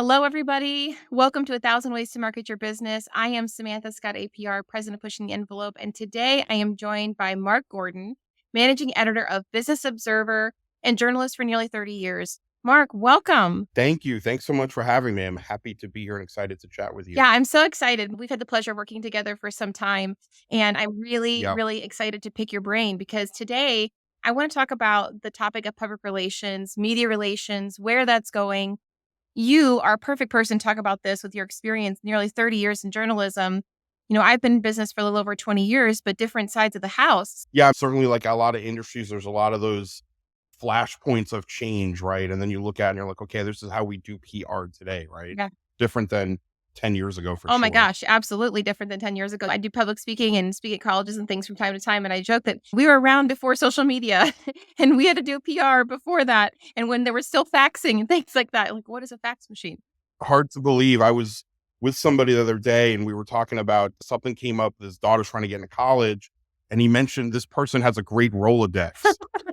Hello, everybody. Welcome to A Thousand Ways to Market Your Business. I am Samantha Scott, APR, president of Pushing the Envelope. And today I am joined by Mark Gordon, managing editor of Business Observer and journalist for nearly 30 years. Mark, welcome. Thank you. Thanks so much for having me. I'm happy to be here and excited to chat with you. Yeah, I'm so excited. We've had the pleasure of working together for some time. And I'm really, Yeah. really excited to pick your brain because today I want to talk about the topic of public relations, media relations, where that's going. You are a perfect person to talk about this with your experience, nearly 30 years in journalism. I've been in business for a little over 20 years, but different sides of the house. Yeah. Certainly, like a lot of industries, there's a lot of those flashpoints of change, right? And then you look at it and you're like, okay, this is how we do PR today, right? Yeah. Different than 10 years ago for Oh my sure. gosh, absolutely different than 10 years ago. I do public speaking and speak at colleges and things from time to time. And I joke that we were around before social media and we had to do PR before that. And when there was still faxing and things like that, like, what is a fax machine? Hard to believe. I was with somebody the other day and we were talking about something came up. His daughter's trying to get into college. And he mentioned this person has a great Rolodex.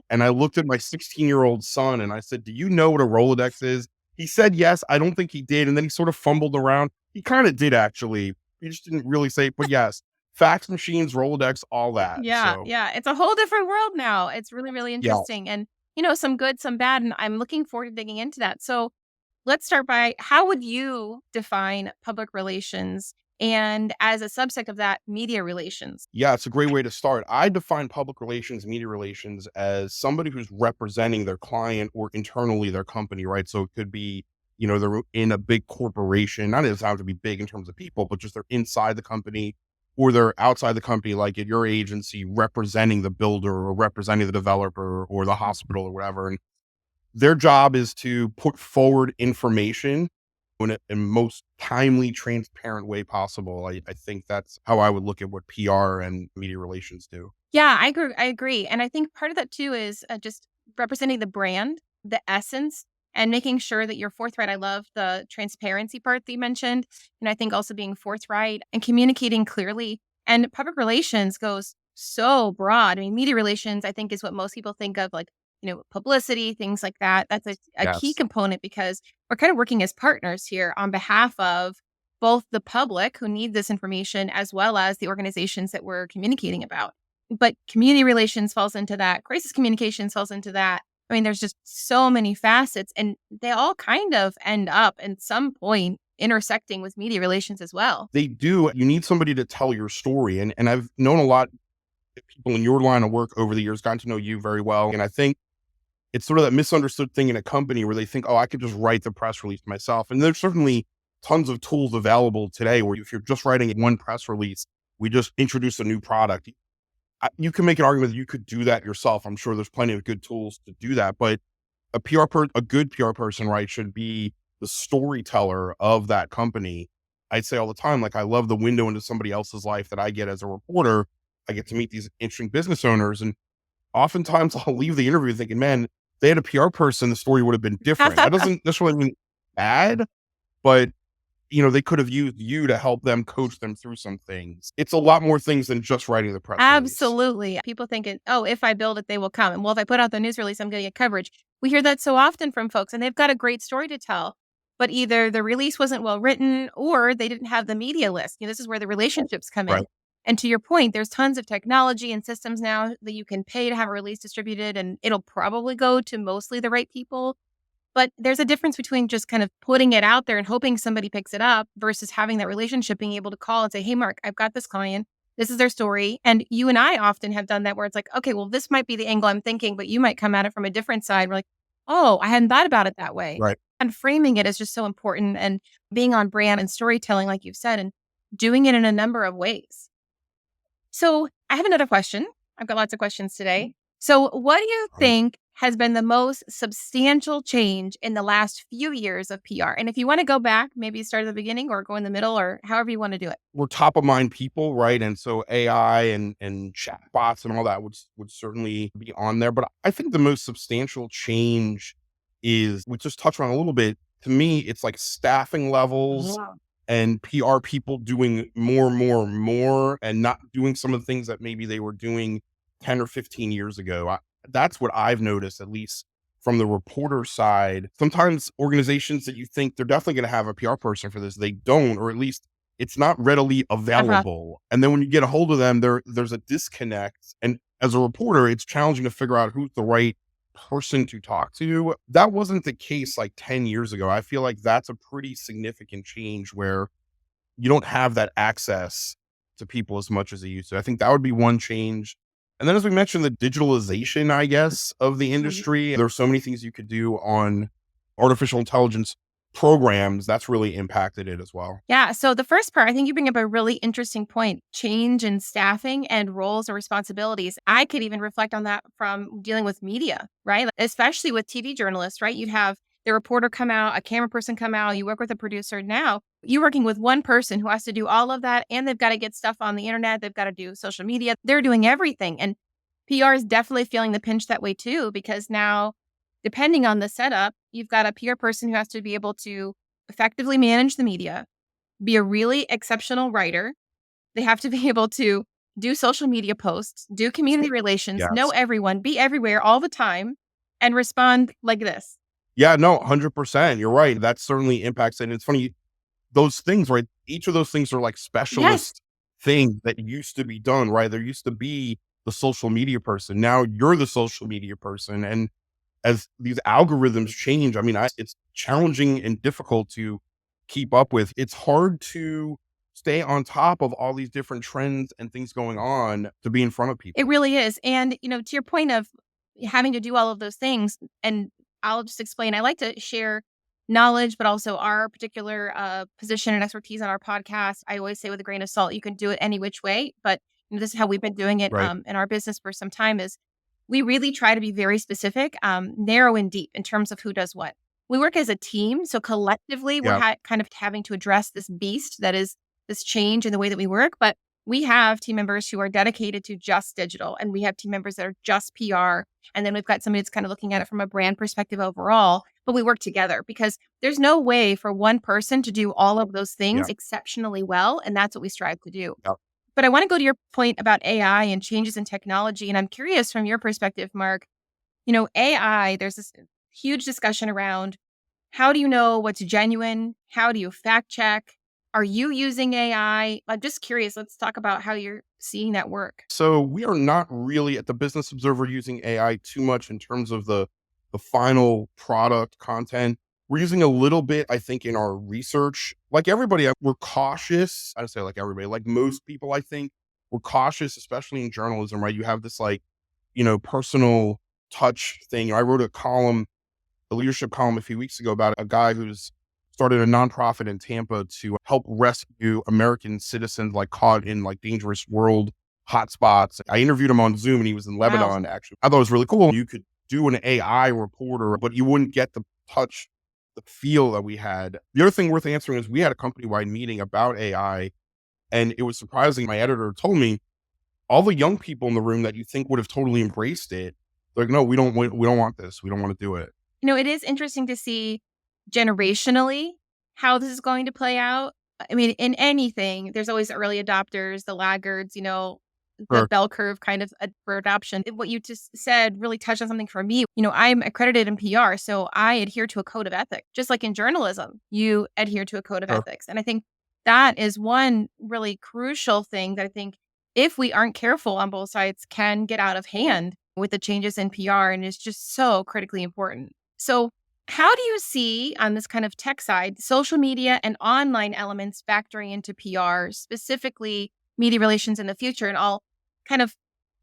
And I looked at my 16-year-old son and I said, do you know what a Rolodex is? He said yes. I don't think he did. And then he sort of fumbled around. He kind of did actually. He just didn't really say, but yes, fax machines, Rolodex, all that. Yeah, So yeah. It's a whole different world now. It's really, really yeah, interesting. And, some good, some bad. And I'm looking forward to digging into that. So let's start by how would you define public relations and as a subsect of that, media relations? yeah, it's a great way to start. I define public relations, media relations as somebody who's representing their client or internally their company, right? So it could be, they're in a big corporation, not necessarily have to be big in terms of people, but just they're inside the company or they're outside the company, like at your agency, representing the builder or representing the developer or the hospital or whatever. And their job is to put forward information in most timely, transparent way possible. I think that's how I would look at what PR and media relations do. Yeah, I agree. I agree. And I think part of that too is just representing the brand, the essence, and making sure that you're forthright. I love the transparency part that you mentioned. And I think also being forthright and communicating clearly. And public relations goes so broad. I mean, media relations, I think, is what most people think of like, publicity, things like that. That's a key Yes. component because we're kind of working as partners here on behalf of both the public who need this information as well as the organizations that we're communicating about. But community relations falls into that. Crisis communications falls into that. I mean, there's just so many facets and they all kind of end up at some point intersecting with media relations as well. They do. You need somebody to tell your story. And I've known a lot of people in your line of work over the years, gotten to know you very well. And I think it's sort of that misunderstood thing in a company where they think, oh, I could just write the press release myself. And there's certainly tons of tools available today where if you're just writing one press release, we just introduce a new product. You can make an argument that you could do that yourself. I'm sure there's plenty of good tools to do that, but a good PR person, right, should be the storyteller of that company. I say all the time, like I love the window into somebody else's life that I get as a reporter. I get to meet these interesting business owners, and oftentimes I'll leave the interview thinking, man, if they had a PR person, the story would have been different. That doesn't necessarily mean bad, but they could have used you to help them coach them through some things. It's a lot more things than just writing the press release. Absolutely. People thinking, oh, if I build it, they will come. And well, if I put out the news release, I'm going to get coverage. We hear that so often from folks, and they've got a great story to tell. But either the release wasn't well written or they didn't have the media list. This is where the relationships come in. Right. And to your point, there's tons of technology and systems now that you can pay to have a release distributed, and it'll probably go to mostly the right people. But there's a difference between just kind of putting it out there and hoping somebody picks it up versus having that relationship, being able to call and say, hey, Mark, I've got this client. This is their story. And you and I often have done that where it's like, okay, well, this might be the angle I'm thinking, but you might come at it from a different side. We're like, oh, I hadn't thought about it that way. Right. And framing it is just so important and being on brand and storytelling, like you've said, and doing it in a number of ways. So I have another question. I've got lots of questions today. So, what do you Right. think has been the most substantial change in the last few years of PR? And if you want to go back, maybe start at the beginning or go in the middle or however you want to do it. We're top of mind people, right? And so AI and chatbots and all that would certainly be on there. But I think the most substantial change is we just touched on a little bit. To me, it's like staffing levels Yeah. and PR people doing more, and not doing some of the things that maybe they were doing 10 or 15 years ago. That's what I've noticed, at least from the reporter side, sometimes organizations that you think they're definitely going to have a PR person for this, they don't, or at least it's not readily Uh-huh. available. And then when you get a hold of them, there's a disconnect. And as a reporter, it's challenging to figure out who's the right person to talk to. That wasn't the case like 10 years ago. I feel like that's a pretty significant change where you don't have that access to people as much as they used to. I think that would be one change. And then as we mentioned, the digitalization, I guess, of the Mhm. industry, there's so many things you could do on artificial intelligence programs. That's really impacted it as well. Yeah. So the first part, I think you bring up a really interesting point, change in staffing and roles or responsibilities. I could even reflect on that from dealing with media, right? Like, especially with TV journalists, right? You'd have the reporter come out, a camera person come out, you work with a producer. Now you're working with one person who has to do all of that, and they've got to get stuff on the internet. They've got to do social media. They're doing everything. And PR is definitely feeling the pinch that way too, because now, depending on the setup, you've got a PR person who has to be able to effectively manage the media, be a really exceptional writer. They have to be able to do social media posts, do community relations, know Yes. everyone, be everywhere all the time, and respond like this. Yeah, no, 100%. You're right. That certainly impacts it. And it's funny, those things, right? Each of those things are like Yes, specialist things that used to be done, right? There used to be the social media person. Now you're the social media person. And as these algorithms change, I mean, it's challenging and difficult to keep up with. It's hard to stay on top of all these different trends and things going on to be in front of it people. really is. And, to your point of having to do all of those things, and I'll just explain, I like to share knowledge, but also our particular position and expertise on our podcast. I always say with a grain of salt, you can do it any which way, but this is how we've been doing it Right. in our business for some time is we really try to be very specific, narrow and deep in terms of who does what. We work as a team. So collectively, we're Yeah. kind of having to address this beast that is this change in the way that we work. But we have team members who are dedicated to just digital, and we have team members that are just PR. And then we've got somebody that's kind of looking at it from a brand perspective overall. But we work together because there's no way for one person to do all of those things Yeah. exceptionally well. And that's what we strive to do. Yeah. But I want to go to your point about AI and changes in technology. And I'm curious from your perspective, Mark, AI, there's this huge discussion around how do you know what's genuine? How do you fact check? Are you using AI? I'm just curious. Let's talk about how you're seeing that work. So we are not really at the Business Observer using AI too much in terms of the final product content. We're using a little bit, I think, in our research. Like everybody, we're cautious. I don't say like everybody, like most people, I think we're cautious, especially in journalism, right? You have this like, personal touch thing. I wrote a leadership column a few weeks ago about a guy who's started a nonprofit in Tampa to help rescue American citizens like caught in like dangerous world hotspots. I interviewed him on Zoom and he was in Wow. Lebanon actually. I thought it was really cool. You could do an AI reporter, but you wouldn't get the touch, the feel that we had. The other thing worth answering is we had a company wide meeting about AI and it was surprising. My editor told me all the young people in the room that you think would have totally embraced it. They're like, no, we don't want this. We don't want to do it. It is interesting to see generationally how this is going to play out. I mean, in anything, there's always the early adopters, the laggards, the Sure. bell curve kind of for adoption. What you just said really touched on something for me. I'm accredited in PR, so I adhere to a code of ethics. Just like in journalism, you adhere to a code of Sure. ethics. And I think that is one really crucial thing that I think if we aren't careful on both sides can get out of hand with the changes in PR and is just so critically important. So, how do you see on this kind of tech side, social media and online elements factoring into PR, specifically media relations in the future? And I'll kind of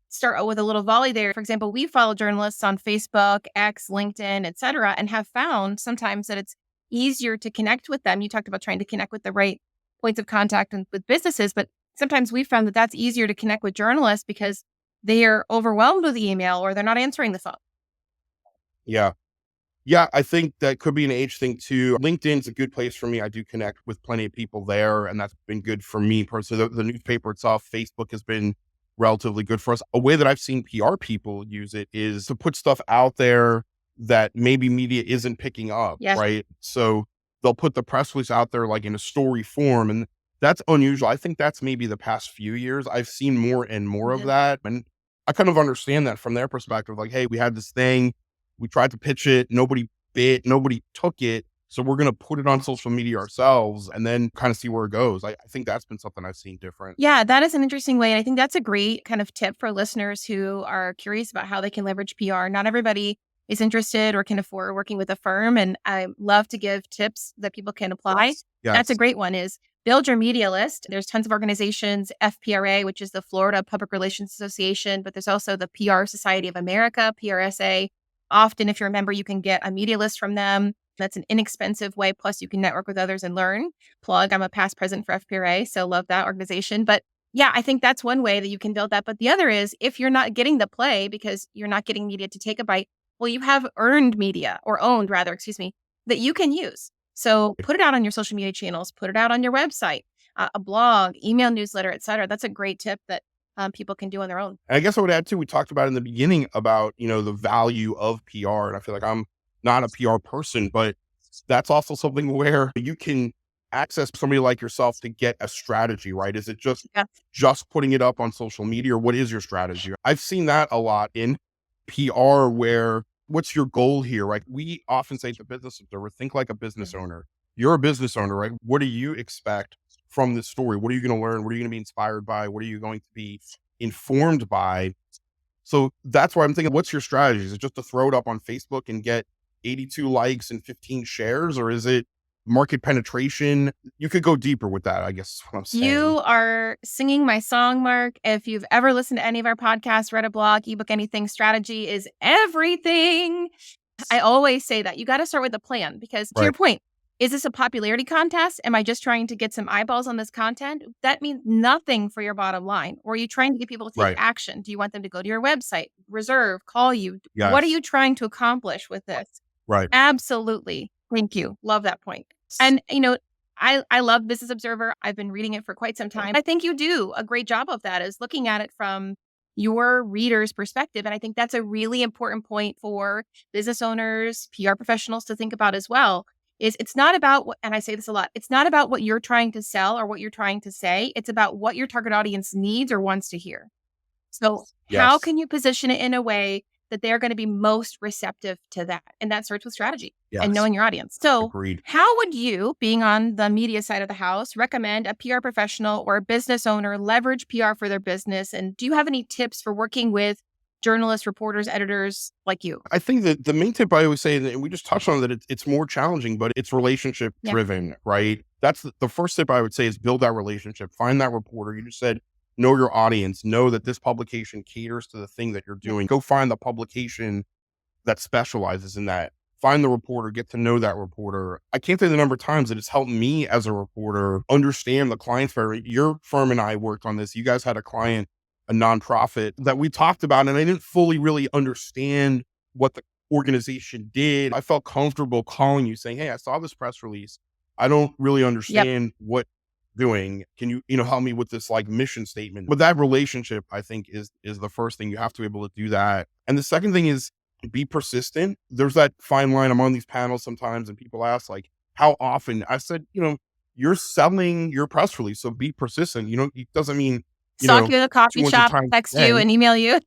start out with a little volley there. For example, we follow journalists on Facebook, X, LinkedIn, et cetera, and have found sometimes that it's easier to connect with them. You talked about trying to connect with the right points of contact and with businesses, but sometimes we found that that's easier to connect with journalists because they are overwhelmed with email or they're not answering the phone. Yeah. Yeah, I think that could be an age thing too. LinkedIn's a good place for me. I do connect with plenty of people there, and that's been good for me personally. The newspaper itself, Facebook has been relatively good for us. A way that I've seen PR people use it is to put stuff out there that maybe media isn't picking up, Yes. right? So they'll put the press release out there like in a story form, and that's unusual. I think that's maybe the past few years. I've seen more and more of Mhm. that. And I kind of understand that from their perspective. Like, hey, we had this thing We tried to pitch it, nobody bit, nobody took it. So we're going to put it on social media ourselves and then kind of see where it goes. I think that's been something I've seen different. Yeah, that is an interesting way. And I think that's a great kind of tip for listeners who are curious about how they can leverage PR. Not everybody is interested or can afford working with a firm. And I love to give tips that people can apply. That's a Yes. great one is build your media list. There's tons of organizations, FPRA, which is the Florida Public Relations Association, but there's also the PR Society of America, PRSA. Often, if you're a member, you can get a media list from them. That's an inexpensive way. Plus, you can network with others and learn. Plug, I'm a past president for FPRA, so love that organization. But yeah, I think that's one way that you can build that. But the other is if you're not getting the play because you're not getting media to take a bite, well, you have earned media or owned rather, excuse me, that you can use. So put it out on your social media channels, put it out on your website, a blog, email newsletter, et cetera. That's a great tip that people can do on their own. And I guess I would add too, we talked about in the beginning about, the value of PR. And I feel like I'm not a PR person, but that's also something where you can access somebody like yourself to get a strategy, right? Is it Yeah. just putting it up on social media or what is your strategy? I've seen that a lot in PR where what's your goal here? Right? We often say to business observer, think like a business Mhm. owner. You're a business owner, right? What do you expect from this story? What are you going to learn? What are you going to be inspired by? What are you going to be informed by? So that's why I'm thinking, what's your strategy? Is it just to throw it up on Facebook and get 82 likes and 15 shares? Or is it market penetration? You could go deeper with that, I guess is what I'm saying. You are singing my song, Mark. If you've ever listened to any of our podcasts, read a blog, ebook, anything, strategy is everything. I always say that you got to start with a plan because to your Right. point, is this a popularity contest? Am I just trying to get some eyeballs on this content? That means nothing for your bottom line. Or are you trying to get people to take Right. action? Do you want them to go to your website, reserve, call you? What are Yes. you trying to accomplish with this? Right. Absolutely. Thank you. Love that point. And I love Business Observer. I've been reading it for quite some time. I think you do a great job of that is looking at it from your reader's perspective. And I think that's a really important point for business owners, PR professionals to think about as well. Is it's not about what, and I say this a lot, it's not about what you're trying to sell or what you're trying to say. It's about what your target audience needs or wants to hear. So, how Yes. can you position it in a way that they're going to be most receptive to that? And that starts with strategy and Yes. knowing your audience. So, Agreed. how would you, being on the media side of the house, recommend a PR professional or a business owner leverage PR for their business? And do you have any tips for working with journalists, reporters, editors like you? I think that the main tip I always say, and we just touched on that, it's more challenging, but it's relationship Yeah. driven, right? That's the first tip I would say is build that relationship, find that reporter. You just said, know your audience, know that this publication caters to the thing that you're Yeah. doing. Go find the publication that specializes in that. Find the reporter, get to know that reporter. I can't say the number of times that it's helped me as a reporter understand the client's better. Your firm and I worked on this. You guys had a client, a nonprofit that we talked about, and I didn't fully really understand what the organization did. I felt comfortable calling you saying, hey, I saw this press release. I don't really Yep. understand what doing. Can you, help me with this like mission statement? But that relationship, I think, is the first thing. You have to be able to do that. And the second thing is be persistent. There's that fine line. I'm on these panels sometimes and people ask like, how often? I said, you're selling your press release. So be persistent. It doesn't mean, you Stalk know, you in a coffee 200 shop, times text a you, day. and email you.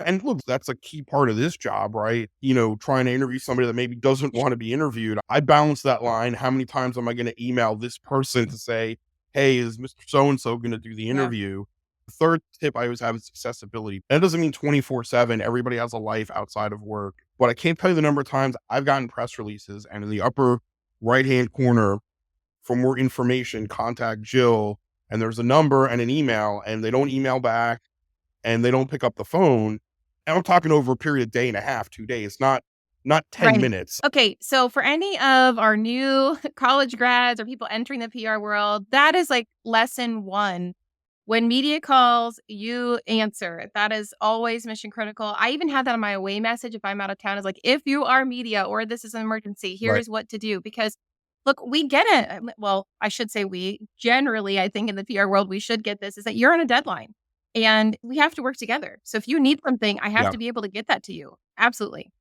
And look, that's a key part of this job, right? Trying to interview somebody that maybe doesn't want to be interviewed. I balance that line. How many times am I going to email this person to say, hey, is Mr. So-and-so going to do the Yeah. interview? The third tip I always have is accessibility. That doesn't mean 24/7. Everybody has a life outside of work. But I can't tell you the number of times I've gotten press releases and in the upper right-hand corner for more information, contact Jill. And there's a number and an email and they don't email back and they don't pick up the phone. And I'm talking over a period of day and a half, 2 days, not 10 Right. minutes. Okay. So for any of our new college grads or people entering the PR world, that is like lesson one. When media calls, you answer. That is always mission critical. I even have that on my away message if I'm out of town. Is like, if you are media or this is an emergency, Right. here's what to do. Because look, we get it. Well, I should say we generally, I think in the PR world, we should get this is that you're on a deadline and we have to work together. So if you need something, I have Yeah. to be able to get that to you. Absolutely.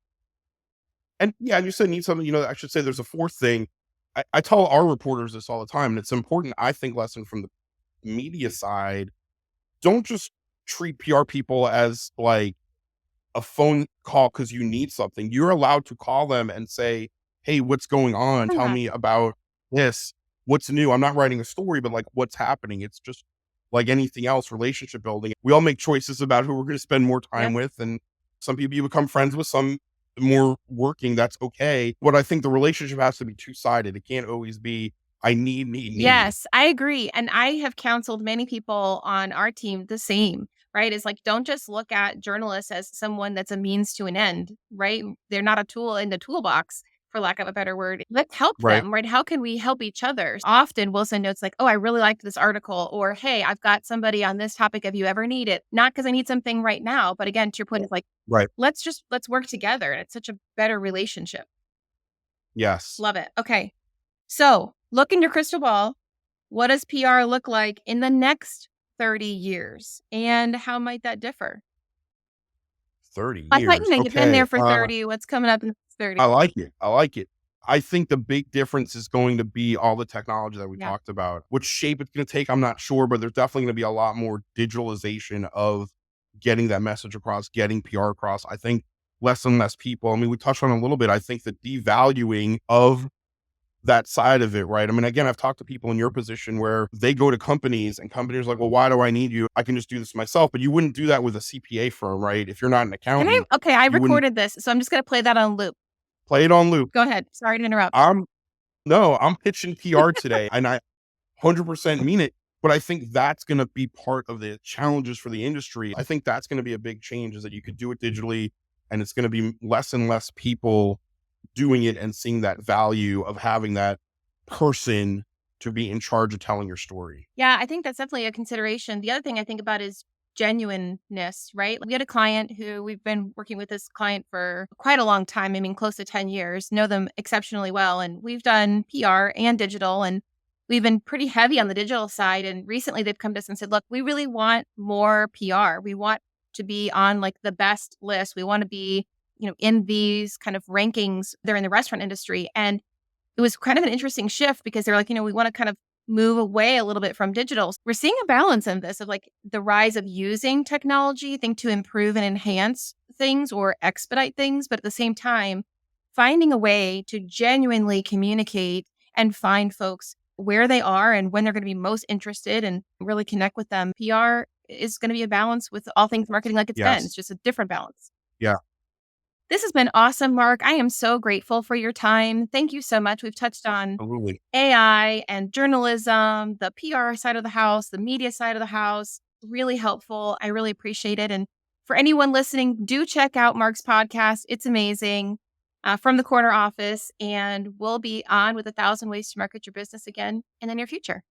And yeah, you said need something, I should say there's a fourth thing. I tell our reporters this all the time, and it's important, I think, lesson from the media side. Don't just treat PR people as like a phone call because you need something. You're allowed to call them and say, "Hey, what's going on? Tell Yeah. me about this. What's new?" I'm not writing a story, but like what's happening. It's just like anything else, relationship building. We all make choices about who we're going to spend more time Yep. with. And some people you become friends with, some more working. That's okay. But I think the relationship has to be two-sided. It can't always be, I need. Yes, I agree, and I have counseled many people on our team the same, right? Is like, don't just look at journalists as someone that's a means to an end, right? They're not a tool in the toolbox, for lack of a better word. Let's help Right. them, right? How can we help each other? Often we'll send notes like, "Oh, I really liked this article," or, "Hey, I've got somebody on this topic if you ever need it." Not because I need something right now, but again, to your point, it's like, Right. let's work together, and it's such a better relationship. Yes. Love it. Okay. So, look in your crystal ball. What does PR look like in the next 30 years? And how might that differ? 30 Like, years. you've been Okay. there for 30. What's coming up in the next 30? I like it. I like it. I think the big difference is going to be all the technology that we Yeah. talked about. Which shape it's going to take, I'm not sure, but there's definitely going to be a lot more digitalization of getting that message across, getting PR across. I think less and less people, I mean, we touched on it a little bit. I think the devaluing of that side of it, right? I mean, again, I've talked to people in your position where they go to companies and companies are like, well, why do I need you? I can just do this myself. But you wouldn't do that with a CPA firm, right? If you're not an Can I accountant, okay, I you wouldn't recorded this, so I'm just gonna play that on loop. play it on loop. Go ahead. Sorry to interrupt. I'm No, I'm pitching PR today and I 100% mean it. But I think that's going to be part of the challenges for the industry. I think that's going to be a big change is that you could do it digitally and it's going to be less and less people doing it and seeing that value of having that person to be in charge of telling your story. Yeah, I think that's definitely a consideration. The other thing I think about is genuineness, right? We had a client who we've been working with this client for quite a long time. I mean, close to 10 years, know them exceptionally well. And we've done PR and digital, and we've been pretty heavy on the digital side. And recently they've come to us and said, look, we really want more PR. We want to be on like the best list. We want to be, in these kind of rankings. They're in the restaurant industry. And it was kind of an interesting shift because they're like, we want to kind of move away a little bit from digital. We're seeing a balance in this of like the rise of using technology, I think, to improve and enhance things or expedite things, but at the same time, finding a way to genuinely communicate and find folks where they are and when they're going to be most interested and really connect with them. PR is going to be a balance with all things marketing like it's been. It's Yes. just a different balance. Yeah, This has been awesome, Mark. I am so grateful for your time. Thank you so much. We've touched on absolutely. AI and journalism, the PR side of the house, the media side of the house. Really helpful. I really appreciate it. And for anyone listening, do check out Mark's podcast. It's amazing, from the corner office. And we'll be on with 1,000 ways to market your business again in the near future.